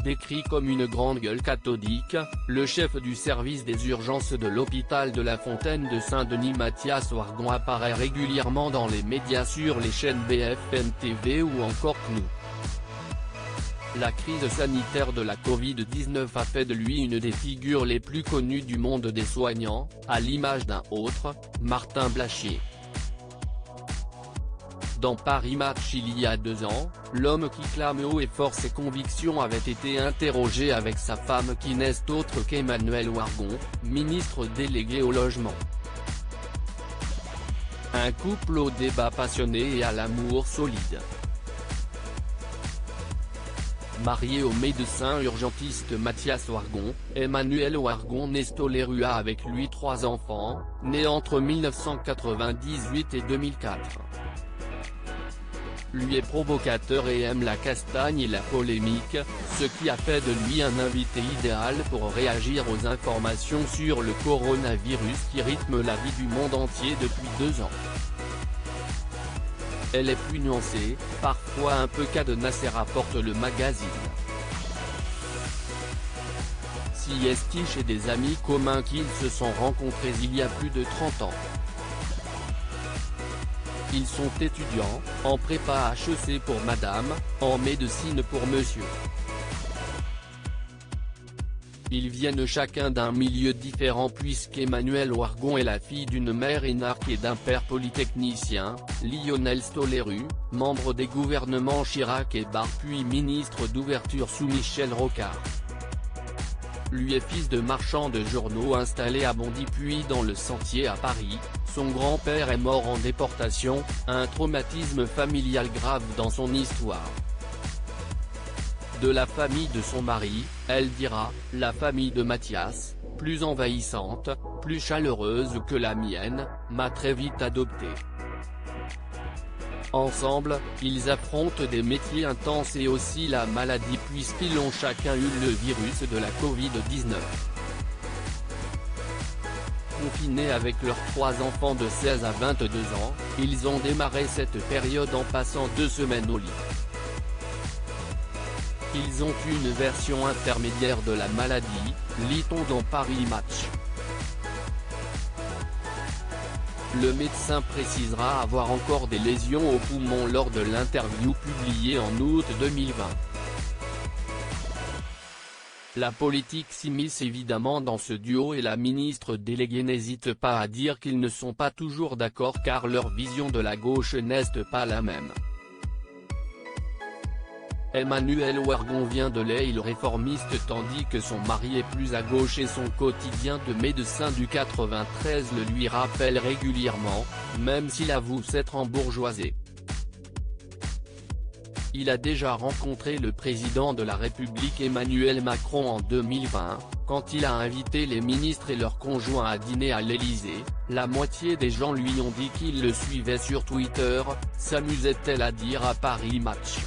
Décrit comme une grande gueule cathodique, le chef du service des urgences de l'hôpital de La Fontaine de Saint-Denis Mathias Wargon apparaît régulièrement dans les médias sur les chaînes BFM TV ou encore CNU. La crise sanitaire de la Covid-19 a fait de lui une des figures les plus connues du monde des soignants, à l'image d'un autre, Martin Blachier. Dans Paris Match il y a 2 ans, l'homme qui clame haut et fort ses convictions avait été interrogé avec sa femme qui n'est autre qu'Emmanuelle Wargon, ministre déléguée au logement. Un couple au débat passionné et à l'amour solide. Marié au médecin urgentiste Mathias Wargon, Emmanuelle Wargon Nestolerua a avec lui 3 enfants, nés entre 1998 et 2004. Lui est provocateur et aime la castagne et la polémique, ce qui a fait de lui un invité idéal pour réagir aux informations sur le coronavirus qui rythme la vie du monde entier depuis 2 ans. Elle est plus nuancée, parfois un peu cadenassée, rapporte le magazine. Si est-il chez des amis communs qu'ils se sont rencontrés il y a plus de 30 ans. Ils sont étudiants, en prépa HEC pour madame, en médecine pour monsieur. Ils viennent chacun d'un milieu différent puisqu'Emmanuelle Wargon est la fille d'une mère énarque et d'un père polytechnicien, Lionel Stoléru, membre des gouvernements Chirac et Barre puis ministre d'ouverture sous Michel Rocard. Lui est fils de marchand de journaux installé à Bondy puis dans le Sentier à Paris. Son grand-père est mort en déportation, un traumatisme familial grave dans son histoire. De la famille de son mari, elle dira, la famille de Mathias, plus envahissante, plus chaleureuse que la mienne, m'a très vite adopté. Ensemble, ils affrontent des métiers intenses et aussi la maladie puisqu'ils ont chacun eu le virus de la Covid-19. Confinés avec leurs 3 enfants de 16 à 22 ans, ils ont démarré cette période en passant 2 semaines au lit. Ils ont une version intermédiaire de la maladie, lit-on dans Paris Match. Le médecin précisera avoir encore des lésions au poumon lors de l'interview publiée en août 2020. La politique s'immisce évidemment dans ce duo et la ministre déléguée n'hésite pas à dire qu'ils ne sont pas toujours d'accord car leur vision de la gauche n'est pas la même. Emmanuelle Wargon vient de l'aile réformiste tandis que son mari est plus à gauche et son quotidien de médecin du 93 le lui rappelle régulièrement, même s'il avoue s'être embourgeoisé. Il a déjà rencontré le président de la République Emmanuel Macron en 2020, quand il a invité les ministres et leurs conjoints à dîner à l'Élysée. La moitié des gens lui ont dit qu'ils le suivaient sur Twitter, s'amusait-elle à dire à Paris Match.